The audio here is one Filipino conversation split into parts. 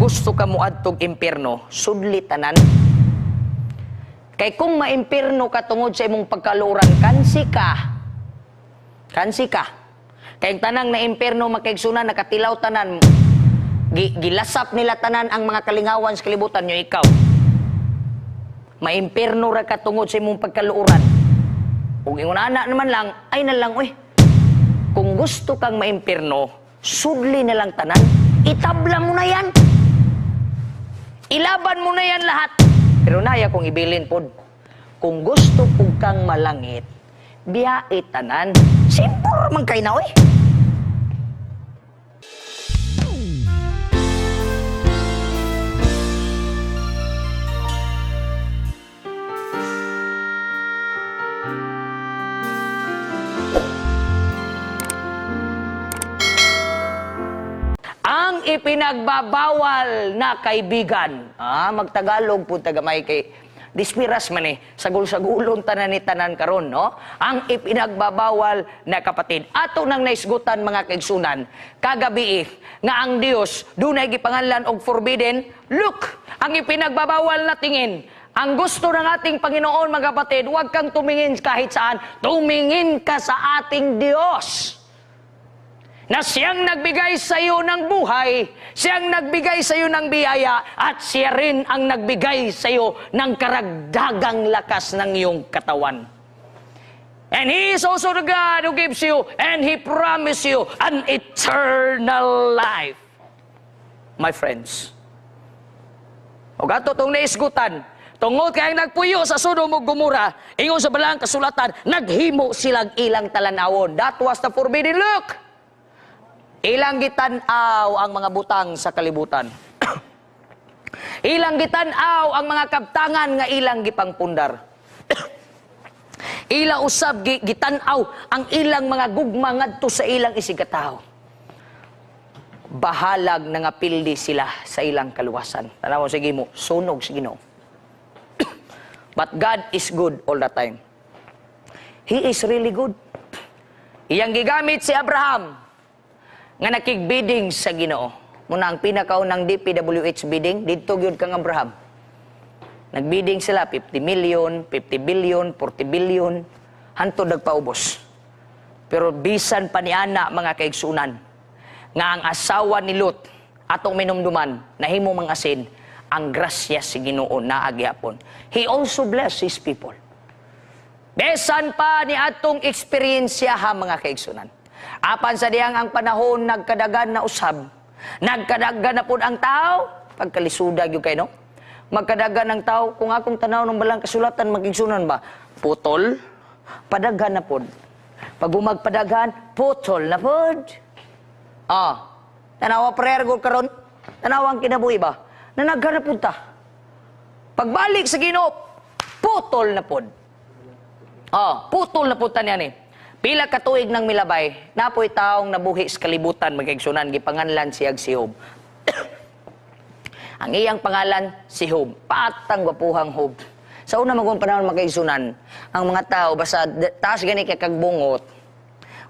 gusto ka muadtog impyerno, sudli tanan. Kay kung maimpyerno ka tungod sa imong pagkaluran, kansi ka. Kansi ka. Kay tanang na impyerno makaigsunan, nakatilaw tanan, gilasap nila tanan ang mga kalingawan sa kalibutan nyo, ikaw. Maimpyerno ra ka tungod sa imong pagkaluran. Kung ingon anak naman lang, ay na lang, uy. Kung gusto kang maimpyerno, sudli na lang tanan. Itabla mo na yan. Ilaban mo na yan lahat. Pero naya kong ibilin po, kung gusto po kang malangit, biyait tanan. Simpur man kayo na, uy. Ang ipinagbabawal na kaibigan. Magtagalog po tagamay kay dispiras man sagul-sagulon tanan ni tanan karon, no? Ang ipinagbabawal na kapatid. Ato nang naisgutan mga kaigsunan, kagabi nga ang Dios dunay gipanganlan og forbidden. Look, ang ipinagbabawal na tingin. Ang gusto ng ating Panginoon mga kapatid, huwag kang tumingin kahit saan. Tumingin ka sa ating Diyos. Na siyang nagbigay sa iyo ng buhay, siyang nagbigay sa iyo ng biyaya, at siya rin ang nagbigay sa iyo ng karagdagang lakas ng iyong katawan. And He is also the God who gives you, and He promised you an eternal life. My friends, o gato itong naisgutan, tungod kayang nagpuyo sa Sodom ug Gomora, ingon sa balang kasulatan, naghimo silang ilang talanawon. That was the forbidden look. Ilang gitanaw ang mga butang sa kalibutan. Ilang gitanaw ang mga kabtangan nga ilang gipangpundar. Ila usab gitanaw ang ilang mga gugma ngadto sa ilang isigataw. Bahalag na nga pildi sila sa ilang kaluwasan. Tanaw sige mo, sunog sige no. But God is good all the time. He is really good. Iyang gigamit si Abraham nga nakigbidding sa Ginoo. Muna ang pinakaunang DPWH bidding, dito gyud kang Abraham. Nagbidding sila 50 million, 50 billion, 40 billion, hantod nagpaubos. Pero bisan pa ni ana mga kaigsunan, nga ang asawa ni Lot atong minumduman, nahimo mang asin, ang grasya si Ginoo naa gyapon. He also bless His people. Besan pa ni atong eksperyensya ha mga kaigsunan. Apan sa diyang ang panahon nagkadagan na usab, nagkadagan na po ang tao, pagkalisuda yung kayo, no? Magkadagan ng tao, kung akong tanaw ng balang kasulatan, magigsunan ba? Putol, padaghan na po. Pag umagpadaghan, putol na po. Tanawa prayer ko karon, tanawa ang kinabuhi ba? Na naghanap po ta. Pagbalik sa Ginoo, putol na po. Putol na po ta niyan Pila katuig ng milabay, napoy taong nabuhi sa kalibutan, magkaigsunan, gipanganlan siyag si Job. Ang iyang pangalan, si Job. Patang wapuhang Job. Sa una magong panahon magkaigsunan, ang mga tao, basta taas gani kay kagbungot,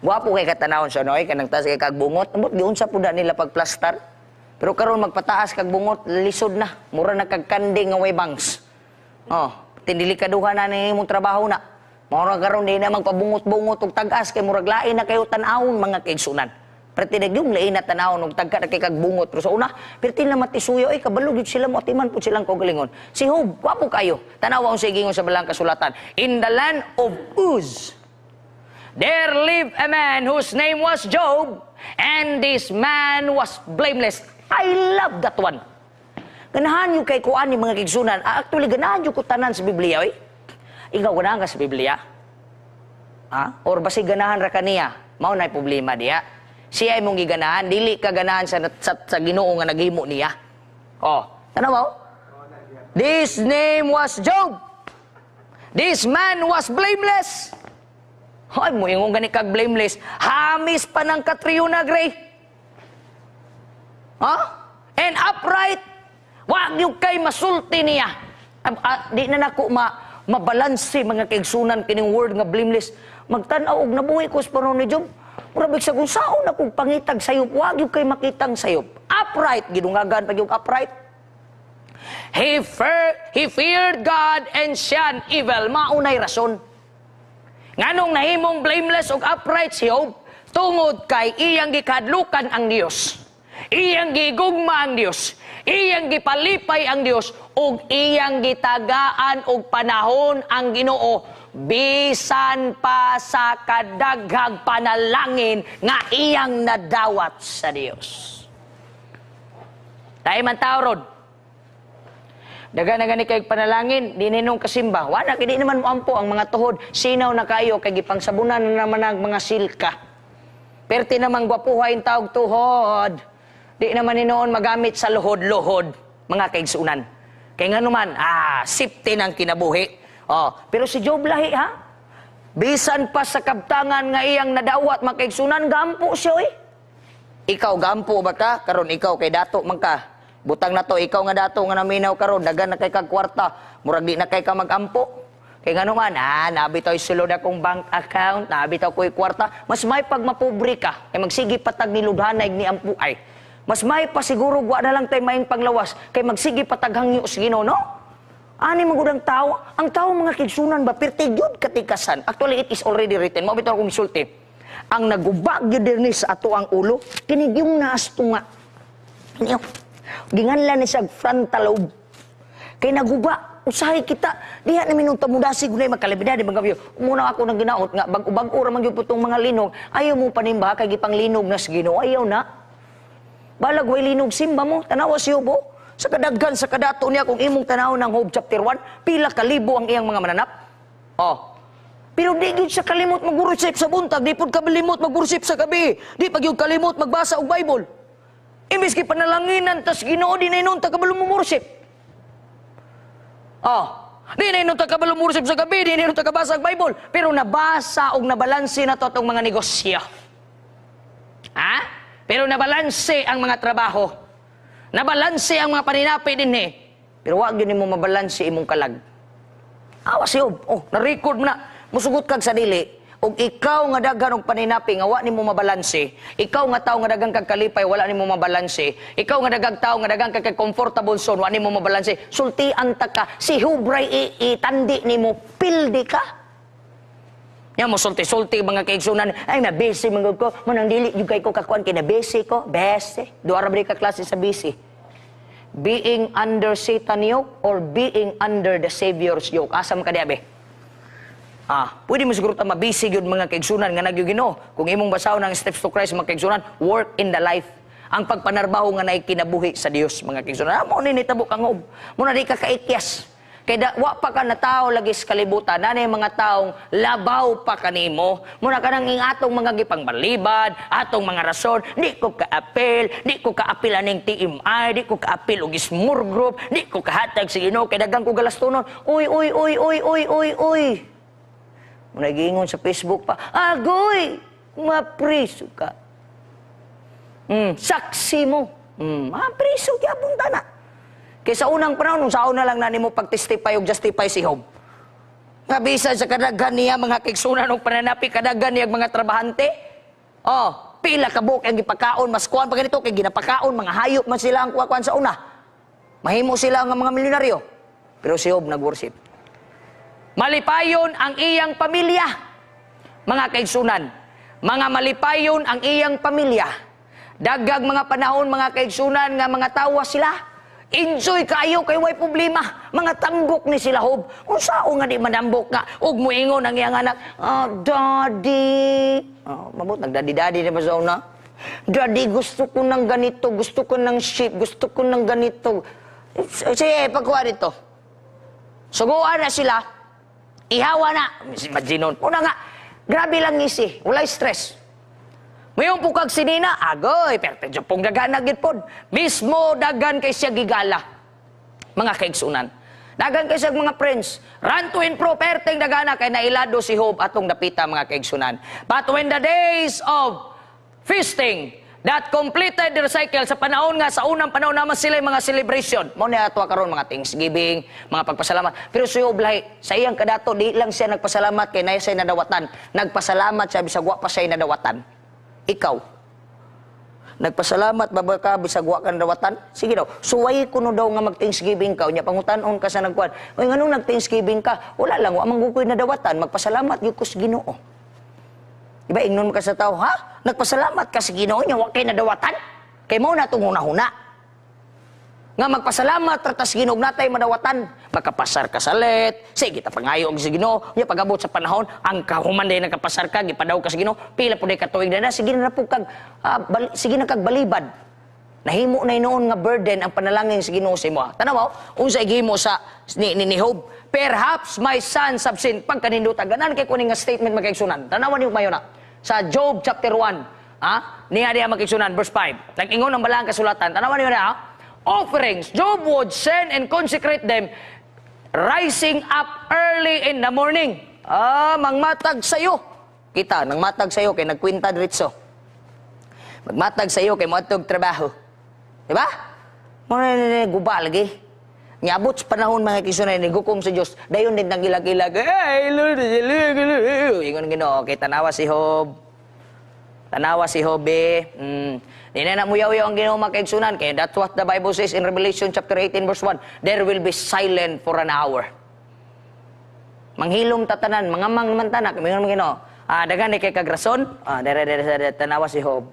gwapo kay katanawon siya, no? Kanang taas kay kagbungot, amot, giun sa puda nila pagplastar. Pero karon magpataas kagbungot, lisod na. Mura na kagkanding nga way bangs. Tindilikaduhan na ni imong trabaho na. Mura karon di na magpabungot-bungot og tag-as kay murag lain na kayo tan-awon mga kaigsunan. Perti yung lain na tan-awon og tagka na kay kagbungot. Pero sa una, perti na matisuyo ay kabalo gyud sila mo atiman pud silang kaugalingon. Si Job, wapo kayo. Tanawa sa gingon sa balang kasulatan. In the land of Uz, there lived a man whose name was Job, and this man was blameless. I love that one. Ganahan yung kay kuan ni mga kaigsunan. Actually, ganahan yung kutanan sa Biblia, Ikaw ganahan ka sa Biblia? Or basig ganahan ra kaniya? Mao nay problema diya. Siya imong giganahan, dili ka ganahan sa Ginoo nga naghimo niya. Tanaw mo? This name was Job. This man was blameless. Ay mo ingon gani kag blameless, hamis pa ng katriyuna gray. And upright. Wag yung kay masulti niya. Di na nako mabalanse mga kaigsunan kining word nga blameless. Magtan-aw og nabuhi ko sa panahon ni Job. Murabig sa kung saon akong pangitag sayop, wag yung kay makitang sayop. Upright, gidungagan pag yung upright. He feared God and shunned evil. Maunay rason. Nganong nahimong blameless ug upright si Job, tungod kay iyang gikadlukan ang Dios. Iyang gigugma ang Dios. Iyang gipalipay ang Dios ug iyang gitagaan og panahon ang Ginoo bisan pa sa kadaghang panalangin nga iyang nadawat sa Dios. Dahil man tao rod, daga na gani kay panalangin, di ninong kasimba. Wala, kaya di naman muampo ang mga tuhod. Sinaw na kayo, kay gipangsabunan na naman ang mga silka. Perti namang gwapuha yung tawag tuhod. Di naman ninoon magamit sa luhod-luhod, mga kaigsunan. Kaya nga naman, safety ng kinabuhi. Pero si Job lahi, ha? Bisan pa sa kabtangan nga iyang nadawat, mga kaigsunan, gampo siya, eh. Ikaw, gampo ba ka? Karon ikaw, kay dato man ka. Butang na to, ikaw nga dato nga naminaw karon, dagan na kay kagkwarta, murag di na kay ka magampo. Kay nga naman, nabitaw sulod akong bank account, nabitaw ko'y kwarta, mas may pag mapobre ka, kay magsigi patag ni ludhanay ni ampuay. Mas may pa siguro, wa na lang tayo maing panglawas, kay magsigi patag hangyo sa Ginoo, no? Ani magudang tao, ang tao mga kigsunan ba, pertigyod katikasan. Actually, it is already written. Mabitaw akong misulti. Ang nagubag yun din sa ato ang ulo, kinigyong naas tunga. Ginganlan ni sa frontal lobe. Kay naguba, usahay kita. Diha na minunta mo dasig na magkalabida di magabyo. Muna ako nang ginaot nga bag-ubag ora man gyud putong mga linog. Ayaw mo panimba kay gipang linog na sa Ginoo. Ayaw na. Balag way linog simba mo, tanawa si Job. Sa kadaghan sa kadato niya kung imong tanaw ng Job chapter 1, pila ka libo ang iyang mga mananap. Pero di gyud sa kalimot mag-worship sa buntag, di pud ka kalimot mag-worship sa gabi. Di pag gyud kalimot magbasa og Bible. Imbis kay panalanginan tas Ginoo di na inon ta kabalo mo worship. Di na inon ta kabalo mo worship sa gabi, di na inon ta kabasa og Bible, pero nabasa og nabalanse na to atong mga negosyo. Pero nabalanse ang mga trabaho. Nabalanse ang mga paninapi dinhi. Pero wag gyud nimo mabalanse imong kalag. Awas Job. Na-record mo na. Musugot kag sa dili. Og ikaw nga daghan og paninapi nga wa nimo mabalanse, ikaw nga tawo nga daghang kag kalipay wala nimo mabalanse, ikaw nga daghang tawo nga daghang kag comfortable zone wa nimo mabalanse, sultian ta ka, si hubray itandi nimo, pildi ka. Nya mo sulti-sulti mga kaigsunan, ay na busy man ko, manang dili jud kay ko kakuan kay na busy ko, busy. Duha ra ka klase sa busy. Being under Satan yoke or being under the Savior's yoke. Asam ka diabe? Pwede mo siguro mabisi yun mga kaigsunan nga nagyugino. Kung imong basaw ng Steps to Christ mga kaigsunan, work in the life. Ang pagpanarbaho nga naikinabuhi sa Dios mga kaigsunan. Mo ni nitabo kang Job. Mo na di ka kaityas. Kaya wa pa ka na tao lagi sa kalibutan. Nanay mga taong labaw pa kanimo. Muna ka nang atong mga gipangbalibad, atong mga rason. Di ko ka-apel, di ko ka-apel aning TMI, di ko ka-apel og small group, di ko kahatag sa Ginoo kay daghang ko galastonon. Uy. Muna giingon sa Facebook pa, agoy, mapriso ka. Saksi mo. Mapriso, kiabunta na. Kaya sa unang panahon, nung sa una lang na mo pag-testify o justify si Job. Kabisan sa kadaghan niya, mga kigsunan ng pananapi, kadaghan niya mga trabahante. Pila ka buok ang gipakaon, mas kuhan pa ganito, kay ginapakaon, mga hayop man sila ang kuhan sa una. Mahimo sila ang mga milyonaryo. Pero si Job nag-worship. Malipayon ang iyang pamilya, mga kaigsunan. Mga malipayon ang iyang pamilya. Dagag mga panahon, mga kaigsunan, nga mga tawa sila. Enjoy kayo, kay way problema. Mga tambok ni sila Job. Kung sao nga di manambok nga, ug muingon ang iyang anak, Daddy. Mabot, nagdadi-dadi na ba sa una? Daddy, gusto ko ng ganito, gusto ko ng sheep, gusto ko ng ganito. Sige, pagkuha dito. Suguan na sila. Ihawa na. Imagine una nga, grabe lang ngisi. Walay stress. Mayong pukag sinina, agoy, pero pong dagan na gitpon. Mismo dagan kay siya gigala. Mga kaigsunan. Dagan kay siya mga friends. Run to and pro, perteng dagana kay nailado si Job atong dapita mga kaigsunan. But when the days of feasting that completed the cycle sa panahon nga, sa unang panahon naman sila mga celebration. Mo na ato karon mga Thanksgiving, mga pagpasalamat. Pero si Job lahi, sa iyang kadato, di lang siya nagpasalamat kay naya siya nadawatan. Nagpasalamat siya bisag wa pa siya nadawatan. Ikaw, nagpasalamat ba ka bisag wa kan dawatan? Sige daw. Suway ko no daw nga mag-Thanksgiving ka. Unya pangutan-on ka sa nagkuan. Oy nganong nag-Thanksgiving ka? Wala lang wa manggukoy na dawatan. Magpasalamat gyud ko sa Ginoo. Diba ingnon ka sa tao, ha? Nagpasalamat ka sa Ginoo nya wa kay na dawatan? Kay mao na tong una-huna. Nga magpasalamat ratas Ginoo natay madawatan. Makapasar ka sa let. Sige ta pangayo og sa Ginoo. Nya pagabot sa panahon, ang kahuman day nakapasar ka gipadaw ka sa Ginoo. Pila pud day ka tuig na sige na po kag sige na kag balibad. Nahimo na noon nga burden ang panalangin sa Ginoo sa imo. Tanaw, unsa gihimo sa ni Job? Perhaps my son subsin pagkaninduta ganan kay kuning nga statement magkaigsunan. Tanawan niyo mayo na. Sa Job chapter 1, niya diha magkaigsunan verse 5. Nag-ingon ang balang kasulatan. Tanawan niyo na, offerings, Job would send and consecrate them rising up early in the morning. Mangmatag sayo. Kita, nang matag sayo kay nagkwinta diretso. Magmatag sayo kay moadtog trabaho. Diba? Mga guba lagi. Niabot sa panahon mga kisunay ni gukom sa Dios. Dayon din nang ilag-ilag. Ay, Lord, ingon Ginoo, kay tanawa si Job. Tanawa si Job. Di na muyaw-yaw ang Ginoo makaigsunan. Kaya that's what the Bible says in Revelation chapter 18 verse 1. There will be silent for an hour. Manghilom tatanan, mangamang naman tanak. Mingon Ginoo. Dagan ni kay kagrason. Dere tanawa si Job.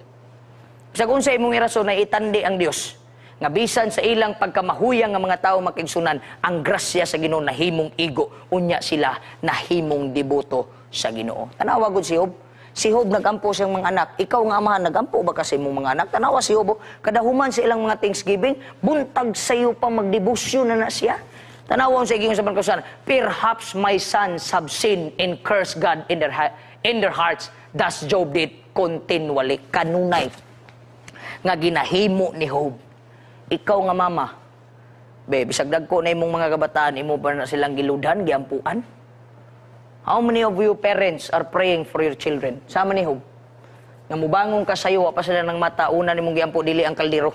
Sa kung sa imong irason na itandi ang Dios. Nga bisan sa ilang pagkamahuyang nga mga tao makigsunan, ang grasya sa Ginoo nahimong igo. Unya sila nahimong deboto sa Ginoo. Tanawa gud si Job. Si Job nagampo siyang mga anak. Ikaw nga amahan, nagampo ba kasi mong mga anak? Tanawa si Job, kadahuman sa ilang mga Thanksgiving, buntag sa iyo pa magdebosyo na siya. Tanawa sa iging saban kausan, perhaps my sons have sinned and cursed God in their hearts. Thus Job did continually. Kanunay nga ginahimo ni Job. Ikaw nga mama, bisag dagko na imong mga kabataan, imo ba na silang giludhan, giampuan? How many of you parents are praying for your children? Sama ni Job. Nga mubangong ka sayo, pa sila ng mata, una ni mong giampo, dili ang kaldero.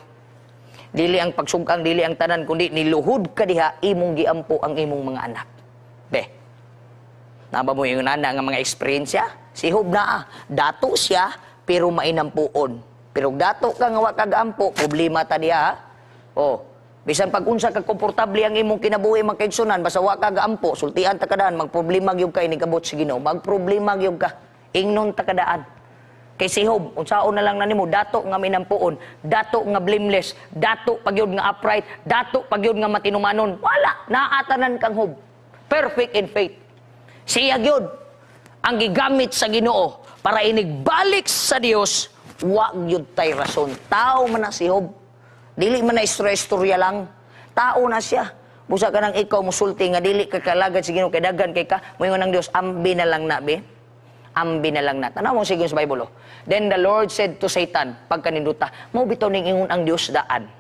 Dili ang pagsugkang, dili ang tanan, kundi niluhod ka diha, imong giampo ang imong mga anak. Naba mo yung nana nga mga eksperyensya? Si Job na dato siya, pero mainampuon. Pero dato ka nga wa kag-ampo, problema ta diha. Bisan pag-unsa ka komportable ang imong kinabuhi makaigsunan, basta wa ka gaampo, sultian ta kadaan, magproblema gyud kay ni kabot sa Ginoo, magproblema gyud ka. Ingnon ta kadaan. Kay si Job, unsaon na lang na nimo, dato nga minampuon, dato nga blameless, dato pagyud nga upright, dato pagyud nga matinumanon. Wala, naatanan kang Job. Perfect in faith. Siya gyud ang gigamit sa Ginoo para inigbalik sa Dios, wa gyud tay rason. Tao man na si Job. Dili man na istorya lang. Tao na siya. Busa ka nang ikaw musulti nga dili ka kalagad sa Ginoo kay daghan kay ka, moingon ng Dios, ambi na lang na be. Ambi na lang na. Tanaw mo sige sa Bible. Then the Lord said to Satan, pagkaninduta, mao bitaw ning ingon ang Dios daan.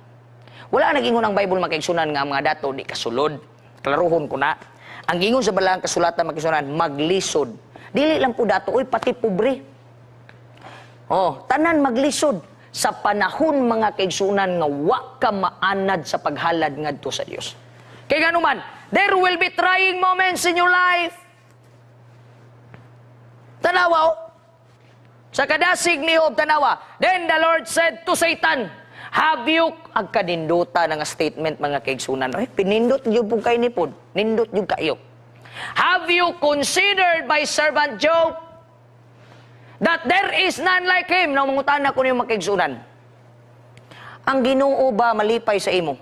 Wala nag-ingon ang Bible makaigsunan nga mga dato di kasulod. Klaruhon ko na. Ang ingon sa balang kasulatan makaigsunan, maglisod. Dili lang po dato, oy pati pobre. Tanan maglisod. Sa panahon mga kaigsunan nga wa ka maanad sa paghalad ngadto sa Dios. Kay ganuman, there will be trying moments in your life. Tanawa, sa kadasig ni Job, tanawa, then the Lord said to Satan, have you, agkaninduta nga statement mga kaigsunan, pinindot yun po kayo nipod, nindot yun kayo. Have you considered my servant Job, that there is none like him? Na mangutana ko niyo makaigsunan. Ang Ginoo ba malipay sa imo?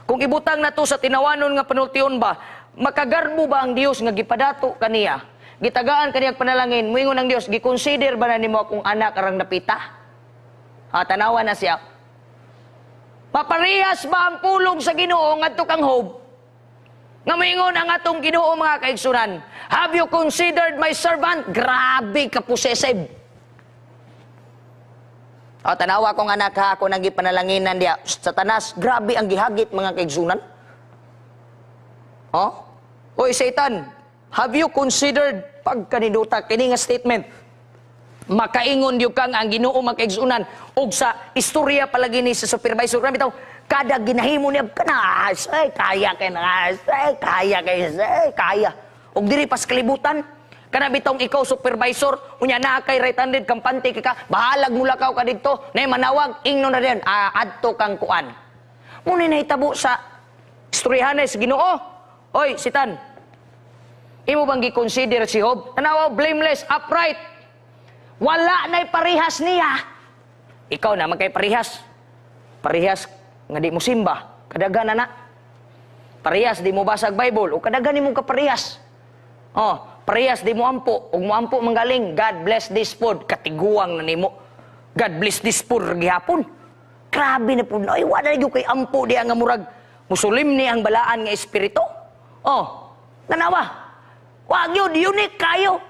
Kung ibutang na to sa tinawanon nga panultion ba, makagarbo ba ang Dios nga gipadato kaniya? Gitagaan kaniyang panalangin, moingon ang Dios, gikonsider ba na nimo akong anak arang napita? Tanawa na siya. Paparehas ba ang pulong sa Ginoo ngadto kang Job? Nga moingon ang atong Ginoo mga kaigsunan, have you considered my servant? Grabe ka possessive. Tanawa kong anak ha, ako nang gipanalaginan diya. Satanas, grabe ang gihagit mga kaigsunan. Oy Satan, have you considered pagkaniduta kini nga statement? Makaingon diyo kang ang Ginoo mga kaigsunan ug sa istorya palagi ni sa supervisor kami bitaw kada ginahimo niya kanas, kaya kay nas, kaya. Og diri pas kalibutan, Kana bitong ikaw supervisor, unya na kay right-handed kampante ka, bahalag mula ka dito, nay manawag ingnon na diyan, adto kang kuan. Muna nahitabo sa istoryahanes Ginoo. Oy, sitan. Imo bang gi-consider si Job? Tanawa, blameless, upright. Wala na'y parihas niya. Ikaw na magkay parihas. Parihas nga di mo simba. Kadagan na. Parihas di mo basag Bible. O kadagan ni mo kaparihas. Oh, parihas di mo ampo. Og mo ampo manggaling. God bless this food. Katiguang na nimo. God bless this food. Gihapon. Grabe na po. Ay, wala na yung kay ampo di ang murag. Musulim ni ang balaan nga espiritu. Oh, tanawa. Wag yun, unique kayo.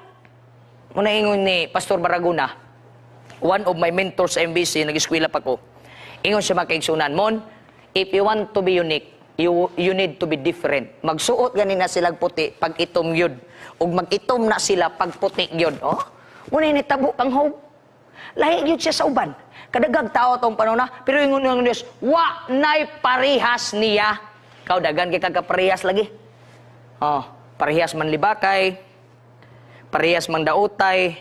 Muna ingon ni Pastor Baraguna, one of my mentors sa MBC, nag-eskwela pa ko. Ingon siya makaigsunan, Mon, if you want to be unique, you need to be different. Magsuot ganin na sila puti pag itom yun. O mag-itom na sila pag puti yun. Oh? Muna initabo kang Job. Lahi yun siya sa uban. Kadagag tao itong panahon na, pero ingon ng Diyos, wa na'y parihas niya. Kau dagan kay kagaparihas lagi. Oh, parihas man libakay, parihas man dautay,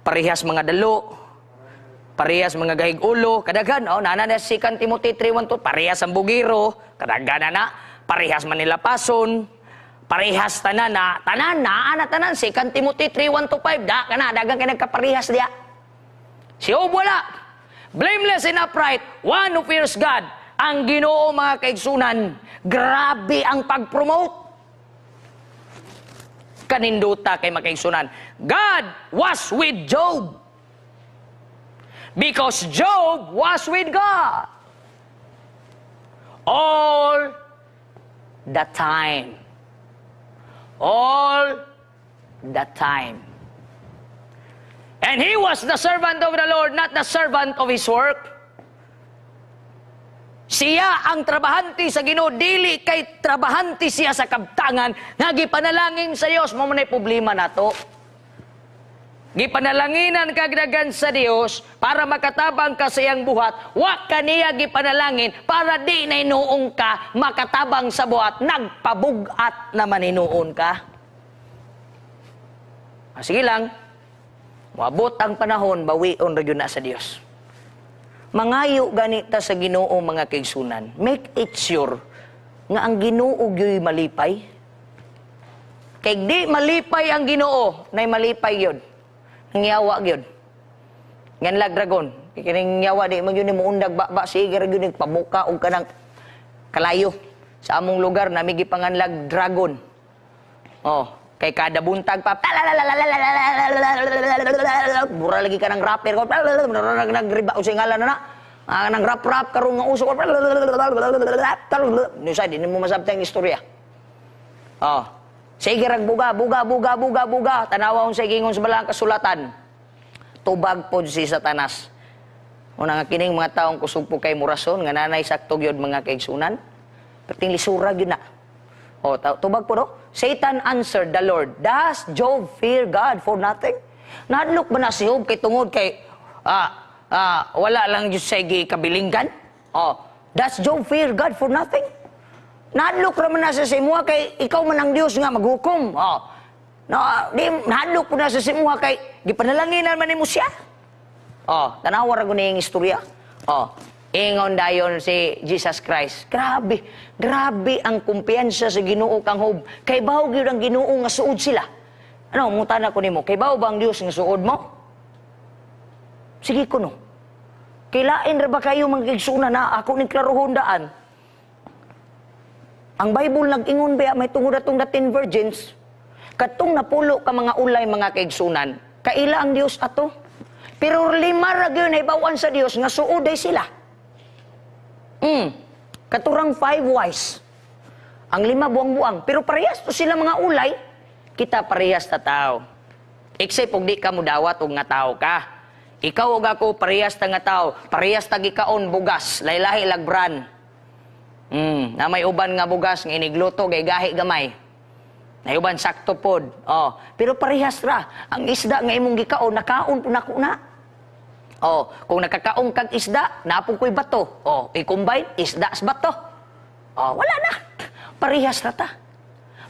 parihas mga dalo, parihas mga gahig ulo, kadagan, nana na si kan Timothy 3:1, parihas ang bugiro, kadagan na, parihas man nila pason, parihas tanana, tanan, si kan Timothy 3:1-5, dagang ka nagkaparihas diya. Si Job wala, blameless and upright, one who fears God, ang Ginoo mga kaigsunan, grabe ang pag-promote. Kaninduta kay makaigsunan. God was with Job. Because Job was with God. All the time. All the time. And he was the servant of the Lord, not the servant of his work. Siya ang trabahante sa Ginoo, dili kay trabahante siya sa kabtangan, nga gipanalangin sa Dios, mo man problema nato. Gipanalanginan kagdagan sa Dios para makatabang ka sa iyang buhat, wa kaniya gipanalangin para di na inuong ka makatabang sa buhat, nagpabugat na maninuon ka. Sige lang, maabot ang panahon, bawion ra gyud na sa Dios. Mangayo ganita sa Ginoo mga kaigsunan. Make it sure nga ang Ginoo gyoy malipay. Kay di malipay ang Ginoo, nay malipay gyud. Nangyawa gyud. Ngan lag dragon. Kining nyawa di man gyud ni muundag ba sige ra gyud ning pamuka og kanang kalayo. Sa among lugar nami gipanganlag dragon. Oh, kay kada buntag pa mura lagi ka ng rapper ko nagriba o singalan na nang rap karong nga uso ko nusa di mo masabta ang istorya. Oh, sige rag buga tanawa sa gingon sa balang kasulatan, tubag pod si Satanas. Una nga kining mga taong kusog po kay murason nga nanay sakto gyud mga kaigsunan, perting lisura gyud na. Oh, tubag po no? Satan answered the Lord, does Job fear God for nothing? Nadlok ba na si Job kay tungod kay wala lang Diyos sa kabilinggan? Oh, does Job fear God for nothing? Nadlok raman na sa simuha kay ikaw man ang Diyos nga maghukom. Oh, nadlok po na sa simuha kay gipanalanginan man ni mo siya. Oh, tanawa ra ko na yung istorya. Oh, ingon dayon si Jesus Christ. Grabe ang kumpiyansa sa Ginoo kang Job. Kay bawo gyud ang Ginoo nga suod sila. Ano, mutana ko nimo, kay bawo ba ang Dios nga suod mo? Sige ko no. Kailain ra ba kayo magigsunan na ako ning klarohon daan? Ang Bible nag-ingon ba may tungod atong 10 virgins. Katong napulo ka mga ulay mga kaigsunan, kaila ang Dios ato. Pero 5 ra gyud naibawan sa Dios nga suoday sila. Katurang 5 wise. Ang 5 buang-buang. Pero parehas to sila mga ulay. Kita parehas ta tao. Except kung di ka mo dawat og nga tao ka. Ikaw og ako parehas ta nga tao. Parehas ta gikaon bugas. Laylahi lagbran. Na may uban nga bugas nga inigluto gay gahi gamay. Na uban sakto pod. Oh, pero parehas ra. Ang isda nga imong gikaon nakaon po nako na. Oh, kung nakakaong kag isda, napo ko'y bato. Oh, i-combine, isda sa bato. Oh, wala na. Parehas na ta.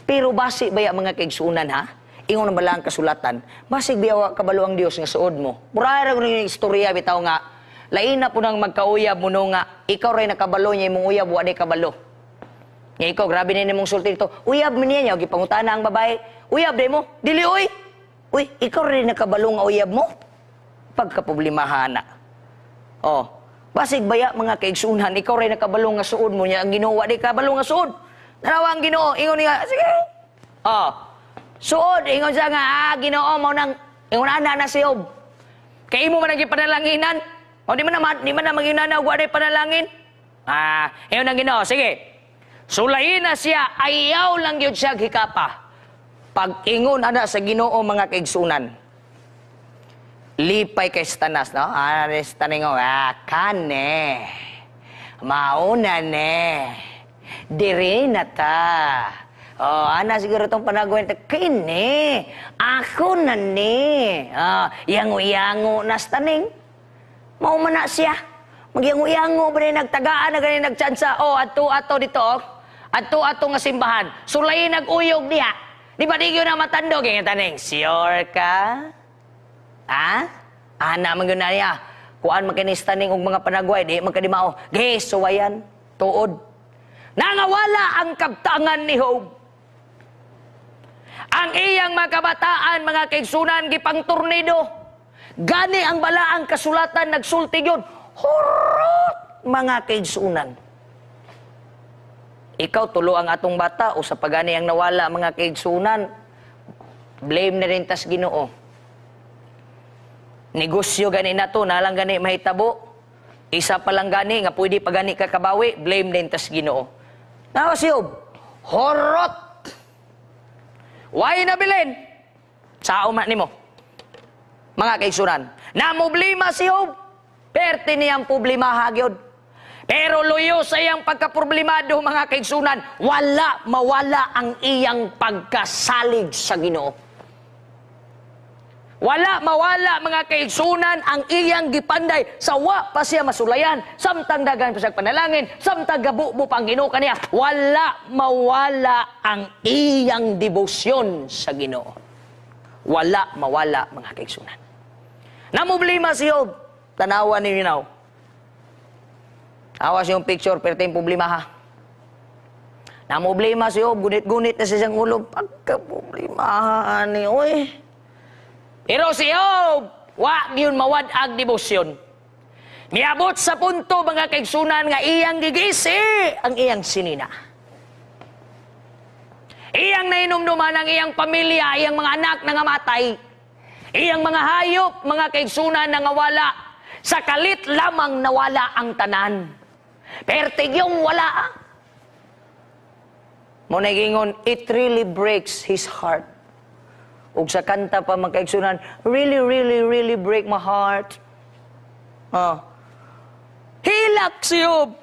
Pero base ba mga kaigsunan ha? ingon na bala ang kasulatan, basig biyawa kabalo ang Dios nga suod mo. Murara ko ng istorya bitaw nga, lain na po nang magkauyab mo no nga, ikaw rin nakabalo niya imong uyab, wala kabalo. Nga ikaw, grabe na mong sulti dito, uyab mo niya, gipangutana ang babae, uyab de mo, dili uy. Uy, ikaw rin nakabalo nga uyab mo. Pagkaproblemahan na. Oh, basig baya mga kaigsunan, ikaw rin nakabalo nga suod mo niya, ang Ginoo di kabalo nga suod. Narawa ang Ginoo, ingon niya, sige. Oh, suod, ingon siya nga, Ginoo mo nang, ingon na si Job. Kaya mo man naging panalanginan. O di man na mag-inanaw, wala panalangin. Ingon ang Ginoo, sige. Sulayin na siya, ayaw lang yun siya hikapa. Pag ingon ana sa Ginoo mga kaigsunan, lipay kay stanas, no? Ares taningo, kane, mauna ne, diri na ta. Ana siguro itong panaguhin, kini, ako na ni. Yango-yango na staning. Maumana siya. Magyango-yango ba rin nagtagaan na ganin nagtsansa. Ato dito, ato nga simbahan. Sulay nag-uyog niya. Di ba di yun na matandog? Yung taning, sure ka? Ana, man yun na niya. Kuan makinis-taning og mga panagway, di magkadimao. Gis, suwayan, tuod. Nangawala ang kabtangan ni Job. Ang iyang mga kabataan, mga kaigsunan, gipang tornado. Gani ang balaang kasulatan, nagsulti yun. Horot, mga kaigsunan. Ikaw, tulo ang atong bata, o sa pagani ang nawala, mga kaigsunan, blame na rin tas Ginoo. Negosyo gani na to, nalang gani mahitabo. Isa pa lang gani, nga pwede pa gani kakabawi, blame na rin tas Ginoo. Nawa si Job, horot. Why nabilin? Sa umat nimo. Mga kaigsunan, namoblema si Job. Perte niyang problema hagyod. Pero luyo sa iyang pagkaproblemado, mga kaigsunan, wala mawala ang iyang pagkasalig sa Ginoo. Wala mawala, mga kaigsunan, ang iyang gipanday sa wa pa siya masulayan, samtang dagan pa siya panalangin, samtang gabubo pang Ginoo kaniya. Wala mawala ang iyang debosyon sa Ginoo. Wala mawala, mga kaigsunan. Namoblema si Job, tanawa ni Minaw. Awas yung picture, pero tayong problema ha. Namoblema si Job, gunit-gunit na sa siyang ulo, pagka-problemahan ni oy. Pero si Job, wa yun mawad-ag debosyon. Miabot sa punto, mga kaigsunan, nga iyang gigisi ang iyang sinina. Iyang nainomduman ang iyang pamilya, iyang mga anak na ngamatay. Iyang mga hayop, mga kaigsunan na ngawala. Sa kalit lamang nawala ang tanan. Pertig yung wala. Muna gingon, it really breaks his heart. Ug sa kanta pa magkaigsunan, really, really, really break my heart. Hilak si Job.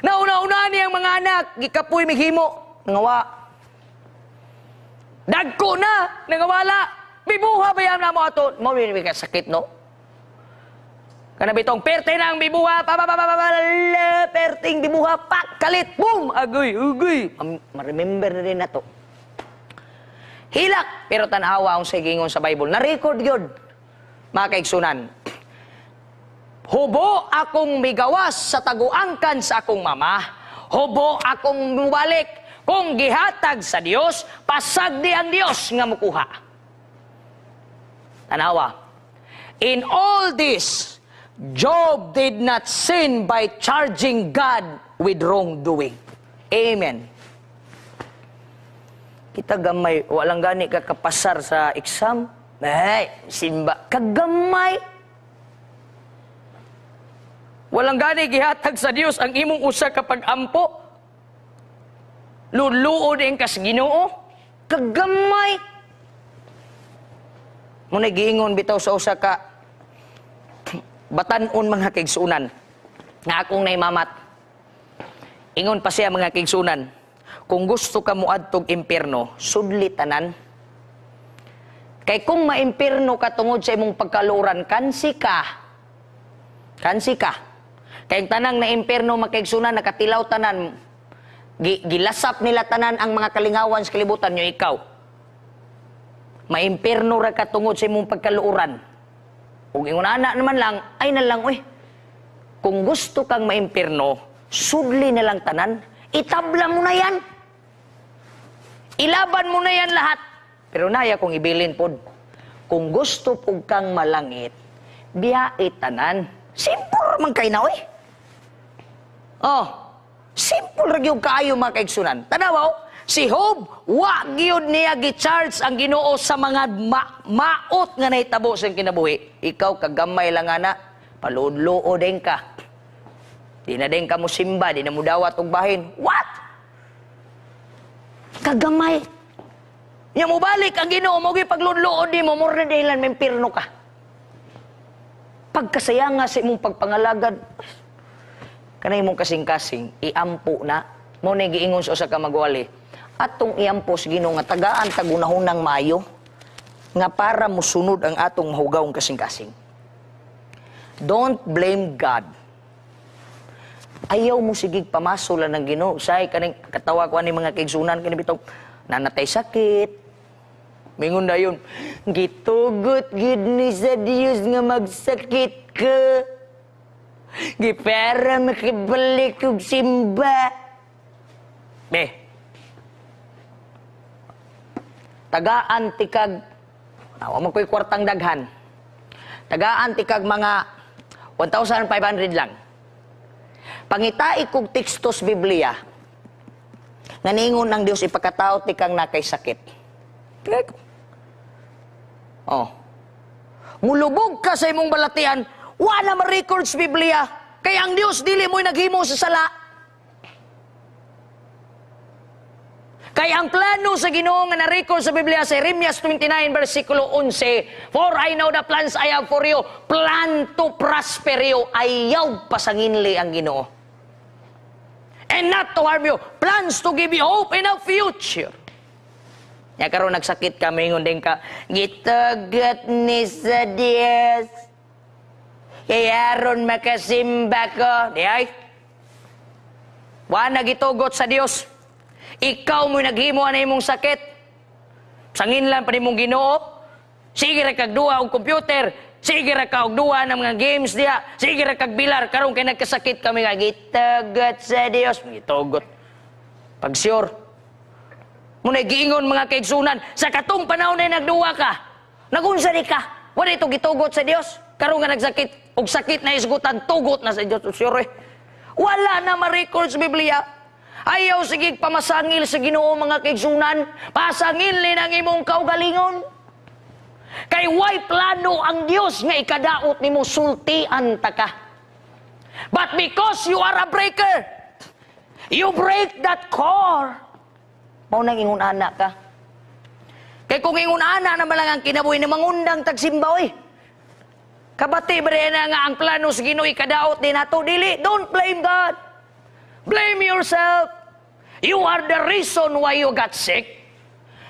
Nauna-una niyang mga anak, gikapoy mighimo, nangawa. Dagko na, nangawala. Bibuha ba yan na mo ato? Mawin ka sakit, no? Kanabitong, perte na ang bibuha, perting bibuha, pak, kalit, boom, agoy. Ma-remember na rin na to. Hilak, pero tanawa ang sigingon sa Bible. Na-record yun, mga kaigsunan. Hubo akong migawas sa taguangkan sa akong mama. Hubo akong mubalik. Kung gihatag sa Dios, pasagdi ang Dios nga mukuha. Tanawa. In all this, Job did not sin by charging God with wrongdoing. Amen. Kita gamay, walang gani kakapasar sa exam. Simba, kagamay. Walang gani gihatag sa Dios ang imong usa ka pag-ampo. Luluod ang kas Ginoo. Kagamay. Muna giingon bitaw sa usa ka batanon, mga kaigsunan, nga akong naimamat. Ingon pa siya, mga kaigsunan, kung gusto ka muadtog impierno, sudli tanan. Kay kung maimpierno ka tungod sa imong pagkaluran, kansi ka. Kay tanang na impierno, mga kaigsunan, nakatilaw tanan, gilasap nila tanan ang mga kalingawan sa kalibutan nyo, ikaw. Maimpirno ra ka tungod sa imong pagkaluuran. Ug ingon ana naman lang, ay na lang, uy. Kung gusto kang maimpirno, sudli na lang tanan. Itabla mo na yan. Ilaban mo na yan lahat. Pero naya kong ibilin pod. Kung gusto po kang malangit, biyait tanan. Simple man kay na, uy. Oh, simple ra gyud kaayo mga kaigsunan. Tanaw, si Job, wa gyud niya gi-charge ang Ginoo sa mga maot nga nahitabo sa kinabuhi. Ikaw kagamay lang ana, paluod-luod din ka. Di na din ka mo simba, di na mo dawat og bahin. What? Kagamay. Nya mo balik ang Ginoo mo gi pagluod-luod di mo mura dahilan mempirno ka. Pagkasaya nga sa imong pagpangalagad, kanay mong kasing-kasing, iampo na. Mo na giingon sa usa ka magwali. Atong iampos Ginoo nga tagaan tagunahunang maayo nga para musunod ang atong mahugawong kasing-kasing. Don't blame God. Ayaw mo sigig pamasolan ng Ginoo. Say kaning katawa ko ani mga kaigsunan kini bitong nanatay sakit. Mingon dayon, gitugot gid ni sa Dios nga magsakit ka. Para makibalik og simba. Tagaan tikag, wa man ko'y kwartang daghan. Tagaan tikag mga 1,500 lang. Pangitai kog tekstos Biblia, nga ningon ng Dios ipakatao tikang nakay sakit. Oh. Mulubog ka sa imong balatian, wala ma-records Biblia, kaya ang Dios dili mo'y naghimo sa sala. Kaya ang plano sa Ginoo nga na-record sa Biblia sa Jeremias 29 versikulo 11, for I know the plans I have for you, plan to prosper you. Ayaw pasanginli ang Ginoo. And not to harm you, plans to give you hope in a future. Nya karon nagsakit ka, mingon din ka, gitagat ni sa Dios. Kaya ron makasimba ko. Di ay? Wa nagitugot sa Dios. Ikaw mo'y naghimo na imong sakit. Sangin lang pa nimong Ginoo. Sige ra kag duwa og computer. Sige ra kag duwa ng mga games diya. Sige ra kag bilar. Karon kay nagkasakit kami nga gitagot sa Dios. Gitugot. Pag sure. Muna giingon mga kaigsunan. Sa katong panahon na nagduwa ka. Nagunsa di ka. Wala ito gitugot sa Dios. Karon nga nagsakit. Og sakit na isgutan. Tugot na sa Dios. Sure. Wala na ma-record sa Biblia. Ayaw sigig pamasangil sa Ginoo mga kaigsunan. Pasangilin ang imong kaugalingon. Kay way plano ang Dios nga ikadaot nimo sultian ta ka. But because you are a breaker, you break that core. Mao nang ingon ana ka. Kay kung ingon ana naman lang ang kinabuhi ni mangundang tagsimba oy. Kabati ba na nga ang plano sa Ginoo ikadaot din nato dili. Don't blame God. Blame yourself. You are the reason why you got sick.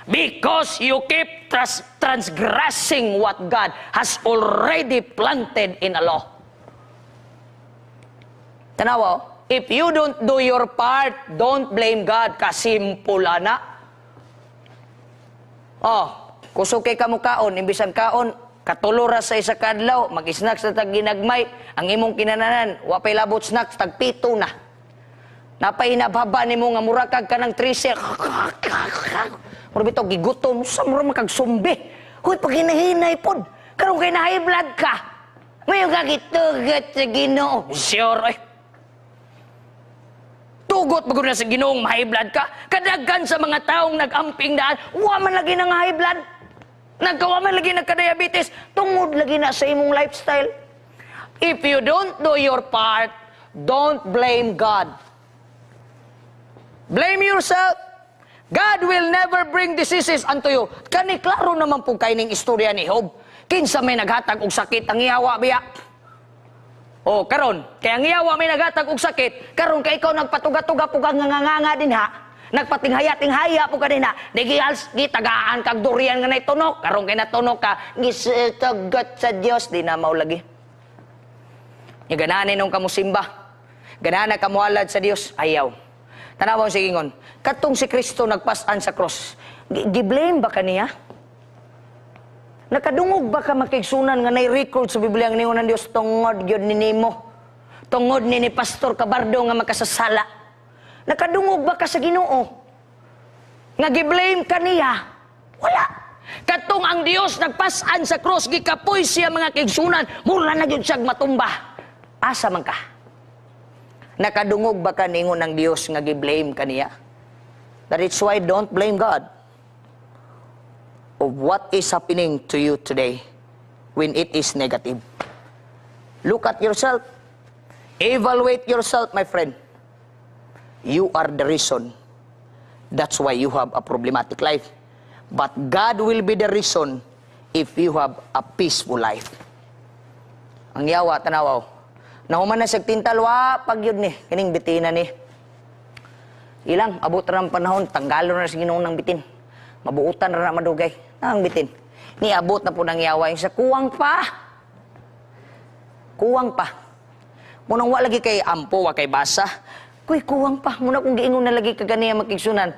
Because you keep transgressing what God has already planted in a law. Tanawa, if you don't do your part, don't blame God. Kasimple ana. Oh, kusukay ka mo kaon, imbisan kaon, katulora sa isa kadlaw, mag-snacks na tag ginagmay, ang imong kinananan, wapay labot snacks, tag pito na. Napay nababa ni mo nga murakag ka ng 13. Mura bitaw gigutom, sa mura makagsumbi. Huy, pag hinahinay pod, karong kay na high blood ka. Ngayon ka gitugot sa Ginoo. Sure, eh. Tugot magod na sa Ginoong high blood ka. Kadaghan sa mga taong nag-amping daan, wa man lagi ng high blood. Nagkawa man lagi nagka-diabetes. Tungod lagi na sa imong lifestyle. If you don't do your part, don't blame God. Blame yourself. God will never bring diseases unto you. Kani klaro naman po kayo ng istorya ni Job. Kinsa may naghatag og sakit ang iyawa biya. O karon, kaya ang iyawa may naghatag og sakit, karon kay ikaw nagpatuga-tuga po kang nganganga din ha. Nagpatinghaya-tinghaya po ka din ha. Gitagaan kag durian nga naitunok. Karon kay natunok ka, gisitagot sa Dios di na maulagi. Yung gananin nung kamusimba. Ganana kamualad sa Dios, ayaw. Tanawang sigingon, katong si Kristo nagpasan sa cross, gi-blame ba kaniya? Nakadungog ba ka makigsunan nga nay-record sa Biblia nga ningon ng Dios tungod gyud ni nimo? Tungod ni Pastor Cabardo nga makasasala. Nakadungog ba ka sa Ginoo? Nga giblame ka niya? Wala. Katong ang Dios nagpasan sa cross gikapoy siya mga kigsunan, mura na gyud siya matumba. Asa man ka? Nakadungog ba ka ningon ng Dios nga giblame ka niya? That is why don't blame God of what is happening to you today when it is negative. Look at yourself. Evaluate yourself, my friend. You are the reason. That's why you have a problematic life. But God will be the reason if you have a peaceful life. Ang yawa, tanawaw. Nahuman na siya tintalwa, pag yun ni, kining bitina ni. Ilang, abot na ng panahon, tanggalo na sa Ginoo ng bitin. Mabuutan na madugay. Ang bitin. Ni abot na po ng yawa yung sa kuwang pa. Kuwang pa. Munang wa lagi kay ampo, wa kay basa. Kuy, kuwang pa. Muna kung giingon na lagi kaganiya makigsunan.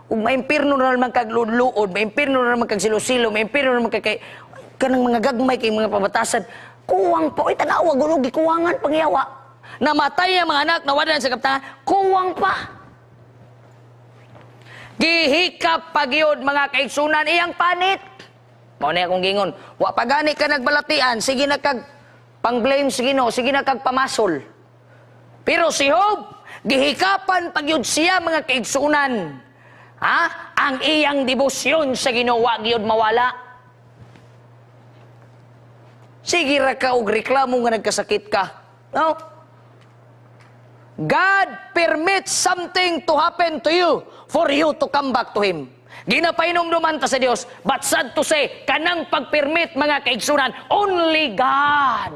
Ug maimpirno na naman kag luod, maimpirno na naman kag silo-silo, maimpirno na naman kay kanang mga gagmay kay mga pabatasan. Kuwang pa. Uy, tanawa, gulo, gikuwangan, pangyawa. Namatay ang mga anak, nawadan sa kaptangan. Kuwang pa. Gihikap pagyod mga kaigsunan iyang panit. Mao na akong gingon, wa pagani ka nagbalatian, sige na kag pang-blame sa Ginoo, sige na kag pamasol. Pero si Job, gihikapan pagyod siya mga kaigsunan. Ha? Ang iyang debosyon sa Ginoo wa gyud mawala. Sige ra ka og reklamo nga nagkasakit ka. No? God permits something to happen to you for you to come back to Him. Ginapainom naman ta sa Dios, but sad to say, kanang pag-permit mga kaigsunan, only God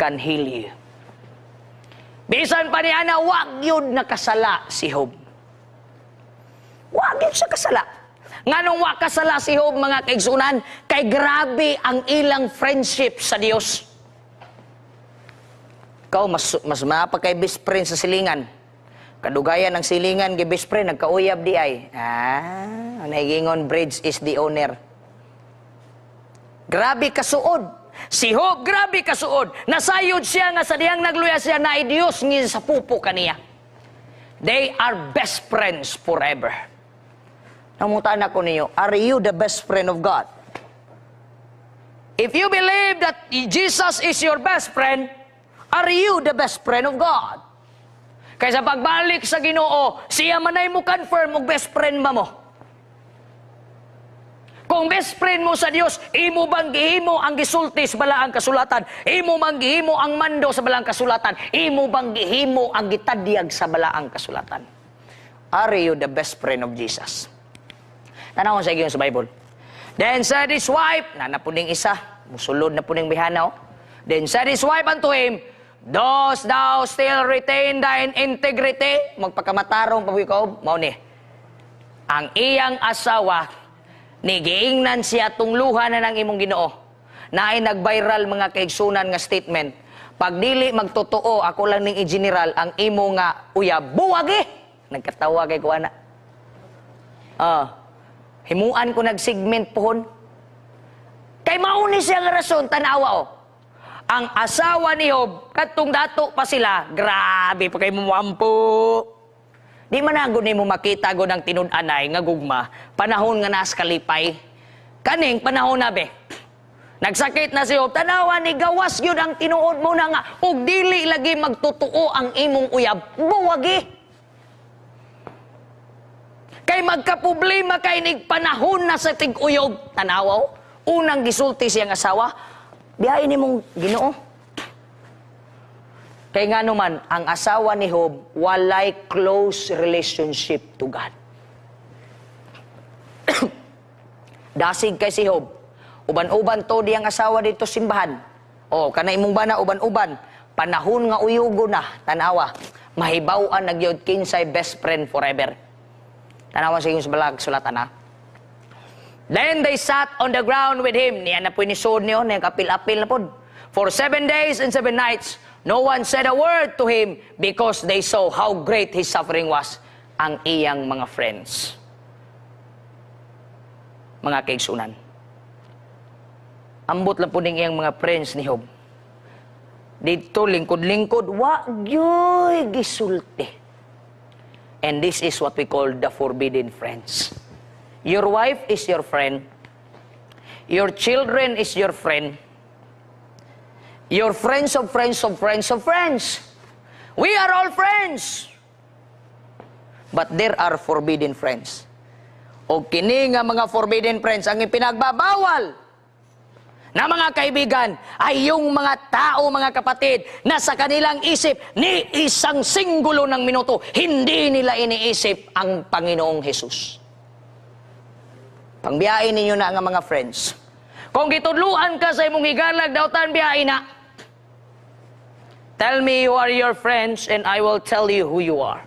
can heal you. Bisan pa ni ana, wag yun nakasala si Job. Wag yun siya kasala. Nganong wag kasala si Job mga kaigsunan, kay grabe ang ilang friendship sa Dios. Ikaw, mas mapa kay best friend sa silingan. Kadugayan ng silingan, kay best friend, nagkauyab di ay. Naigingon, bridge is the owner. Grabe kasuod. Si Job, grabe kasuod. Nasayod siya nga sa diyang nagluya siya na Diyos ng sa pupo kaniya. They are best friends forever. Namutaan ako ninyo, are you the best friend of God? If you believe that Jesus is your best friend, are you the best friend of God? Kaysa pagbalik sa Ginoo, siya manay mo confirm og best friend ba mo? Kung best friend mo sa Dios, imo bang gihimo ang gisulti sa balaang kasulatan? Imo bang gihimo ang mando sa balaang kasulatan? Imo bang gihimo ang gitadyag sa balaang kasulatan? Are you the best friend of Jesus? Tanawon sa sa Bible. Then said his wife, nanapuning isa, musulod na puning bihanaw. Then said his wife unto him, dost thou still retain thine integrity? Magpakamatarong pagwikaw, mao ni. Ang iyang asawa, nigiingnan siya tungluhan na ng imong Ginoo. Na ay nag-viral mga kaigsunan nga statement. Pag dili magtotoo, ako lang ning i-general, ang imo nga uya, buwagi! Nagkatawa kay kuana. Himuan ko nag-segment pohon. Kay mauni siya nga rason, tanawa o. Ang asawa ni Job, katong dato pa sila, grabe pa kay mumampo. Di man agad ni mo makita go ng tinud-anay nga gugma, panahon nga nas kalipay. Kaning panahon na be. Nagsakit na si Job, tanawa ni gawas yun ang tinuod mo na nga, ug dili lagi magtutuo ang imong uyab, buwagi. Kay magkaproblema kay nig panahon na sa tig-uyog, tanawa, unang gisulti siyang asawa, biyahe ni mong Ginoo. Kay nga naman, ang asawa ni Job, walay close relationship to God. Dasig kay si Job. Uban-uban to diyang asawa dito simbahan. O, kana imong bana, uban-uban. Panahon nga uyugo na, tanawa. Mahibaw-an nagyod kinsay best friend forever. Tanawa sa iyong balag sulatan ha. Then they sat on the ground with him. Niya na po inisod niyo, niya kapil-apil na po. For 7 days and 7 nights, no one said a word to him because they saw how great his suffering was. Ang iyang mga friends. mga kaigsunan. Ambot lang po ning iyang mga friends ni Job. Dito, lingkod-lingkod, wagyoy gisulti. And this is what we call the forbidden friends. Your wife is your friend. Your children is your friend. Your friends of friends of friends of friends. We are all friends. But there are forbidden friends. O kini nga mga forbidden friends, ang ipinagbabawal na mga kaibigan ay yung mga tao, mga kapatid, na sa kanilang isip, ni isang singgulo ng minuto, hindi nila iniisip ang Panginoong Hesus. Pangbiyain ninyo na nga mga friends. Kung gitudluan ka sa imong higalag, dautan biyain na. Tell me who are your friends and I will tell you who you are.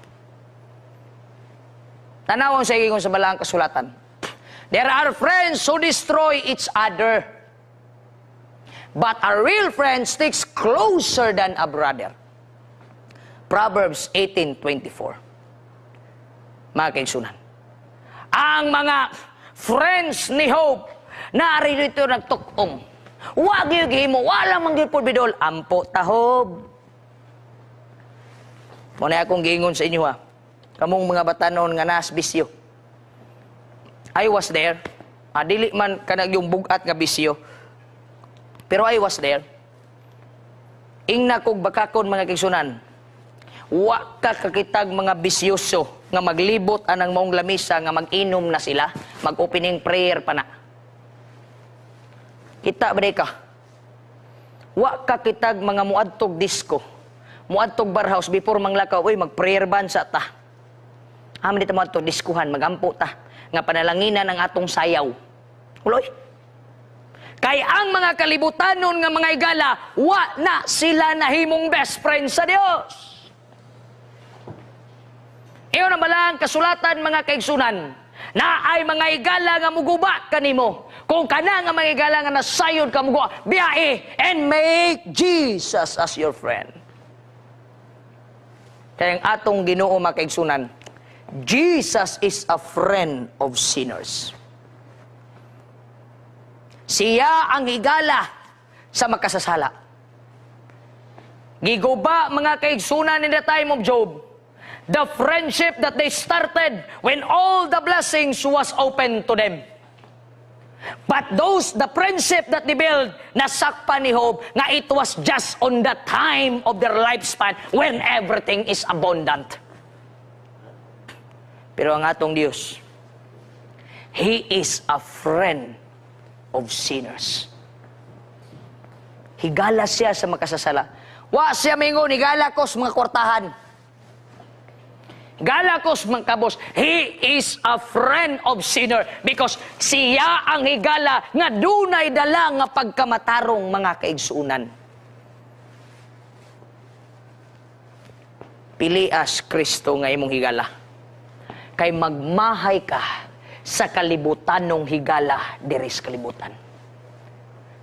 Tanawon sa ikong sa balang kasulatan. There are friends who destroy each other. But a real friend sticks closer than a brother. Proverbs 18:24. Mga kaigsunan. Ang mga friends ni Job, naari dito nagtukom. Wag yung gihimo, wala manggil po bidol. Ampo tahob. Muna akong giingon sa inyo ha. Kamong mga batanon nga nas bisyo. I was there. Dili man kanag yung bugat nga bisyo. Pero I was there. Ingna kog bakakon mga kaigsunan. Wa ka kakitag mga bisyoso nga maglibot anang maong lamisa nga mag-inom na sila, mag-opening prayer pa na. Kita ba ka? Wa ka kitag mga muadtog disco, muadtog bar house before manglakaw, oy mag-prayer band sa ta. Amin dito muadtog diskuhan, magampo ta nga panalanginan ang atong sayaw. Uloy. Kay ang mga kalibutanon nga mga igala, wa na sila nahimong best friends sa Dios. Iyon na balang kasulatan mga kaigsunan, na ay mga igala nga muguba kanimo. Kung kana nga mga igala nga nasayod ka muguba, biyahe and make Jesus as your friend. Kaya ang atong Ginoo mga kaigsunan, Jesus is a friend of sinners. Siya ang higala sa makasasala. Giguba mga kaigsunan in the time of Job, the friendship that they started when all the blessings was open to them. But the friendship that they built, nasakpa ni Job, nga it was just on the time of their lifespan when everything is abundant. Pero ang atong Diyos, He is a friend of sinners. Higala siya sa makasasala. Wa siya mingon, higala ko sa mga kwartahan. Higala ko sa mga kabos. He is a friend of sinner because siya ang higala nga dunay dala nga pagkamatarong mga kaigsuunan. Pilias Kristo nga imong higala. Kay magmahay ka sa kalibutan ng higala diris kalibutan.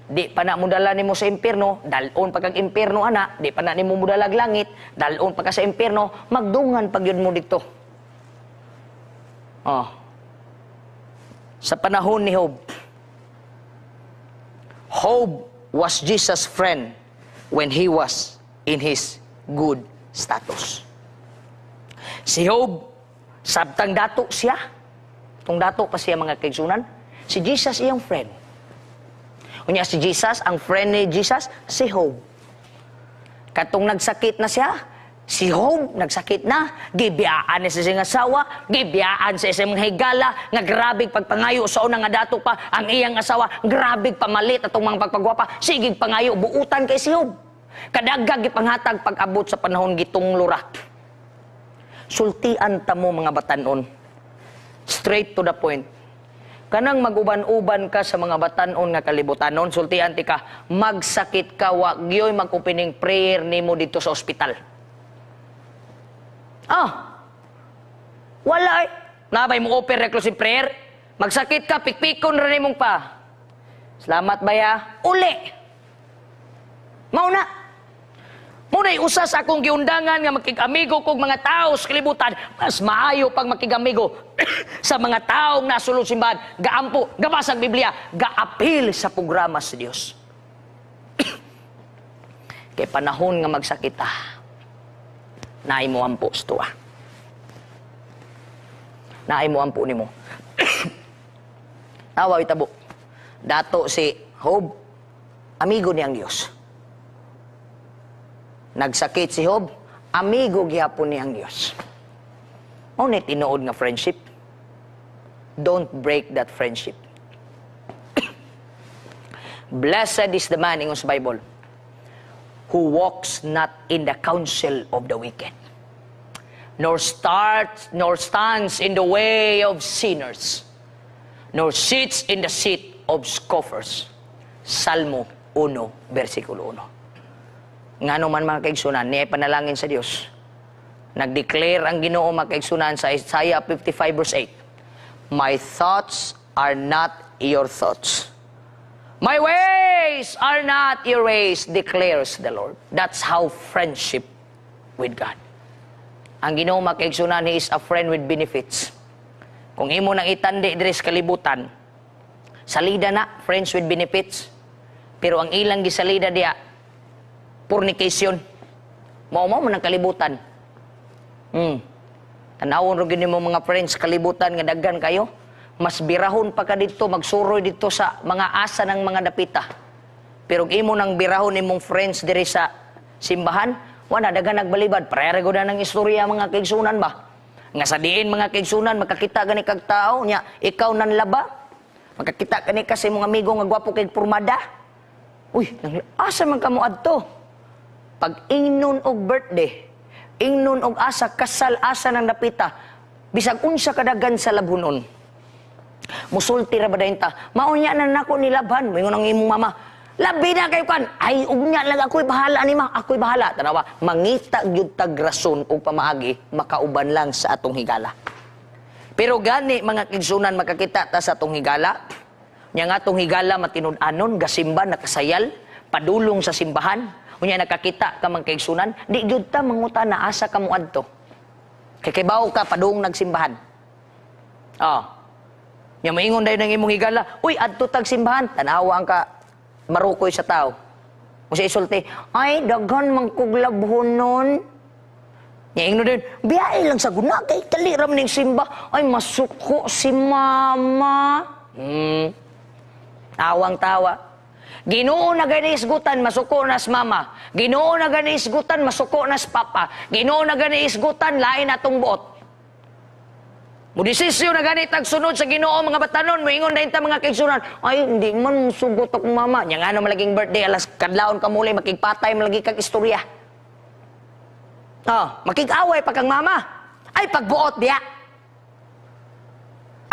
Di pa na mudala nimo sa impierno, dalon pag kag impierno ana, di pa na nimo mudalag langit, dalon pag ka sa impierno, magdungan pag yun mo dito. Oh. Sa panahon ni Job, Job was Jesus' friend when he was in his good status. Si Job, sabtang dato siya, itong dato pa siya mga kaigsunan, si Jesus iyang friend. Kunya si Jesus, ang friend ni Jesus, si Job. Katong nagsakit na siya, si Job nagsakit na, gibiyaan ni sa siyang asawa, gibiyaan sa isang higala, nga grabig pagpangayo sa unang nga dato pa, ang iyang asawa, grabig pamalit atong mga pagpagwapa, sigig pangayo, buutan kay si Job. Kadagag ipanghatag pag-abot sa panahon gitong lurak. Sultian ta mo mga batanon. Straight to the point. Kanang maguban-uban ka sa mga batanon nga kalibutanon, sultian ti ka, magsakit ka, wag gyoy mag-opening prayer nimo dito sa ospital. Wala eh. Nabay mo open reclusive prayer, magsakit ka, pikpikon rin mong pa. Salamat ba ya? Uli. Mauna. Muna'y usa sa akong giundangan nga makig-amigo kog mga tao sa kalibutan, mas maayo pag makig-amigo sa mga taong nasulod simbahan, gaampo, gabasag Biblia, gaapil sa programa sa Dios. Kay panahon nga magsakita, naay mo ampo sa tuwa. Naay mo ampo nimo. Tawa itabo. Dato si Job, amigo niyang Diyos. Nagsakit si Job, amigo gihapon niyang Diyos. Mao ni tinuod nga friendship. Don't break that friendship. Blessed is the man ingon sa Bible who walks not in the counsel of the wicked, nor stands in the way of sinners, nor sits in the seat of scoffers. Salmo 1, versikulo 1. Ngano man mga kaigsunan, niya panalangin sa Dios. Nag-declare ang Ginoo mga kaigsunan sa Isaiah 55 verse 8. My thoughts are not your thoughts. My ways are not your ways, declares the Lord. That's how friendship with God. Ang Ginoo mga kaigsunan, He is a friend with benefits. Kung imo nang itandi diri sa kalibutan, salida na, friends with benefits. Pero ang ilang gisalida diya, fornication. Mao-mao man ang kalibutan. Tanawon ro gyud mo mga friends kalibutan nga daghan kayo. Mas birahon pa ka dito, magsuroy dito sa mga asa ng mga dapita. Pero imo nang birahon imong friends diri sa simbahan, wala daghan nagbalibad. Parehara gud na ng istorya mga kaigsunan ba? Nga sa diin mga kaigsunan makakita gani kag tao nya ikaw nanlaba. Makakita kani ka sa imong amigo nga gwapo kay pormada. Uy, asa man kamo adto? Pag ingnon og birthday, ingnon og asa, kasal asa ng dapita, bisag unsa kadagan sa labunon. Musulti ra ba dayon ta? Maunya na nako nilabhan, moingon ang imong mama. Labi na kayo kan. Ay unya lang ako'y bahala ni ma, ako'y bahala. Tanawa, mangita gyud tag rason og pamaagi, makauban lang sa atong higala. Pero gani mga kigsunan makakita ta sa atong higala, nya nga atong higala matinud-anon, gasimba nakasayal, padulong sa simbahan. Unya nakakita ka man kaigsunan, di gyud ta mangutana asa ka mo adto. Kay kibaw ka padung nagsimbahan. Nya moingon dayon ng imong higala, uy adto tag simbahan, tanawa ang ka marukoy sa tao. Usa isulti, ay daghan man kog labhonon. Nya ingno din, biyay lang sa guna kay kaliram ning simba, ay masuko si mama. Awang tawa. Ginoo na gani isgutan, masuko nas mama. Ginoo na gani isgutan, masuko nas papa. Ginoo na gani isgutan, lain atong buot. Mudisisyo na gani tagsunod sa Ginoo mga batanon, moingon na inta mga kaigsunan, ay hindi man sugot akong mama. Nya nga malaging birthday, alas kadlawon ka muli, makigpatay, malagi kag istorya. Makig-away pa kang mama. Ay pagbuot diya.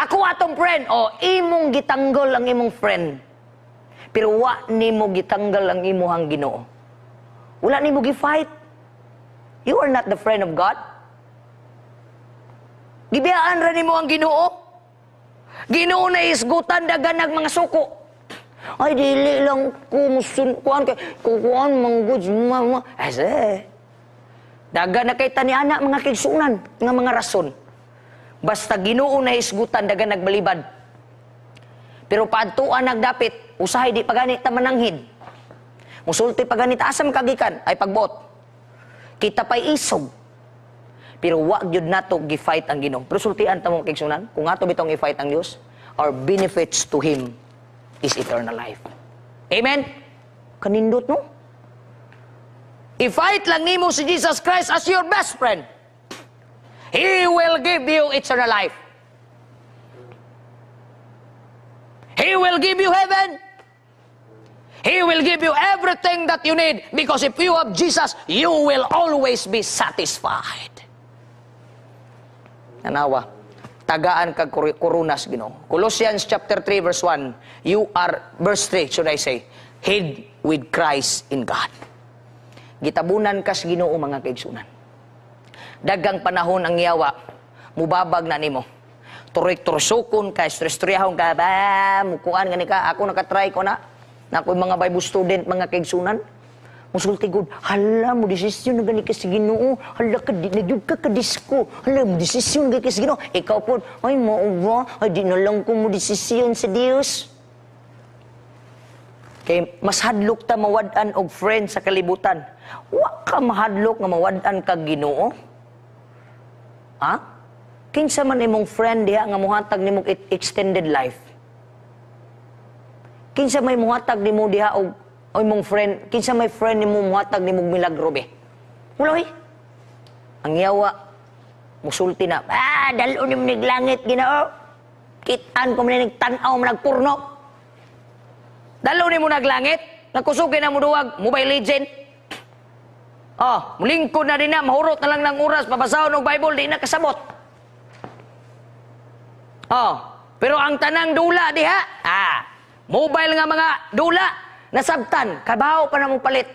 Ako atong friend, imong gitanggol ang imong friend. Pero wa nimo gitanggal ang imuhang Ginoo. Wala nimo gi-fight. You are not the friend of God. Gibiyaan ra nimo ang Ginoo. Ginoo na isgutan dagan nag mga suko. Ay dili lang ko musun kay kukuan manggod mama. Ase. Dagan na kay tani ana mga kaigsunan nga mga rason. Basta Ginoo na isgutan dagan nagbalibad. Pero paadtuan nagdapit, usahay di paganit ta mananghid. Musulti paganit asam kagikan ay pagbot. Kita pa'y isog. Pero wag gyud nato gi-fight ang Ginoo. Pero sultian ta mo kaigsunan, kung ato bitong i-fight ang Dios, our benefits to Him is eternal life. Amen. Kanindot no? I-fight lang nimo si Jesus Christ as your best friend. He will give you eternal life. He will give you heaven. He will give you everything that you need. Because if you have Jesus, you will always be satisfied. Nanawa, tagaan kag kurunas Ginoo. Colossians chapter 3 verse 1. You are, verse 3 should I say, hid with Christ in God. Gitabunan kas Ginoo mga kaigsunan. Dagang panahon ang yawa, mubabag na nimo. Turik-tursukon ka, istoryahan ka, mukuan gani ka, ako nakatry ko na ako'y mga Bible student, mga kaigsunan. Musulti gud, hala mo desisyon na gani ka sa Ginoo. Hala ka di nagyud ka disko. Hala mo desisyon gani ka sa Ginoo. Ikaw po, ay mao ay di na lang ko mo desisyon sa Dios. Kay mas hadlok ta mawad-an og friend sa kalibutan. Wa ka mahadlok nga mawad-an kag Ginoo. Ha? Kinsa man imong friend diha nga mohatag nimo extended life? Kinsa may mohatag nimo diha og imong friend, kinsa may friend nimo mohatag nimo milagro be? Wala oy. Ang yawa musulti na, dalo nimo nig langit Ginoo. Kitaan ko man nagtan-aw man nagpurno. Dalo nimo naglangit, nagkusugin na mo duwag, Mobile Legend. Mulingkod na din na, mahurot na lang ng oras, pabasahon og Bible, di na kasabot. Pero ang tanang dula diha, mobile nga mga dula, nasabtan, kabaho pa na mo palit.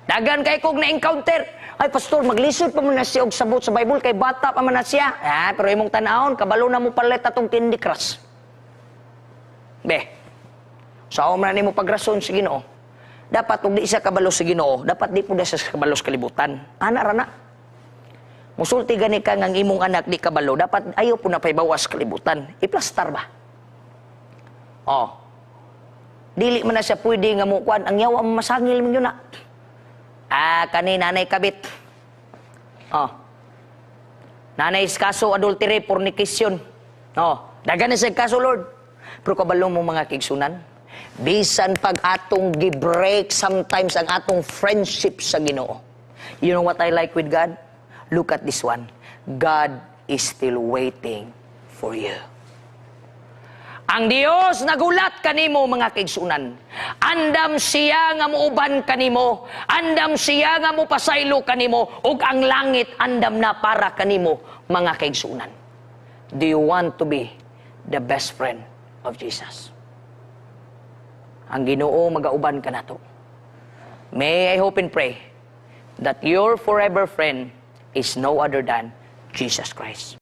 Dagan kay kog na-encounter. Ay, pastor, maglisod pa man na siya og sabot sa Bible, kay bata pa man na siya. Pero imong tanahon, kabalo na mo palit atong Candy Crush. Be, sa na nimo pagrason sa Ginoo. Dapat ug di siya kabalo sa Ginoo, dapat di po siya kabalo sa kalibutan. Ana ra na. Musulti gani ka nga ang imong anak di kabalo, dapat ayaw po na paibawas kalibutan. Iplastar ba? Dili man na siya pwede nga mo kuan, ang yawa masangil man yun na. Kani nanay kabit. Nanay kaso adultery, fornication. Dagan na siya kaso, Lord. Pero kabalo mo mga kigsunan, bisan pag atong gi-break sometimes ang atong friendship sa Ginoo. You know what I like with God? Look at this one. God is still waiting for you. Ang Dios nagulat kanimo mga kaigsunan. Andam siya nga muuban kanimo. Andam siya nga mupasaylo kanimo. Ug ang langit andam na para kanimo mga kaigsunan. Do you want to be the best friend of Jesus? Ang Ginoo magauban ka nato. May I hope and pray that your forever friend is no other than Jesus Christ.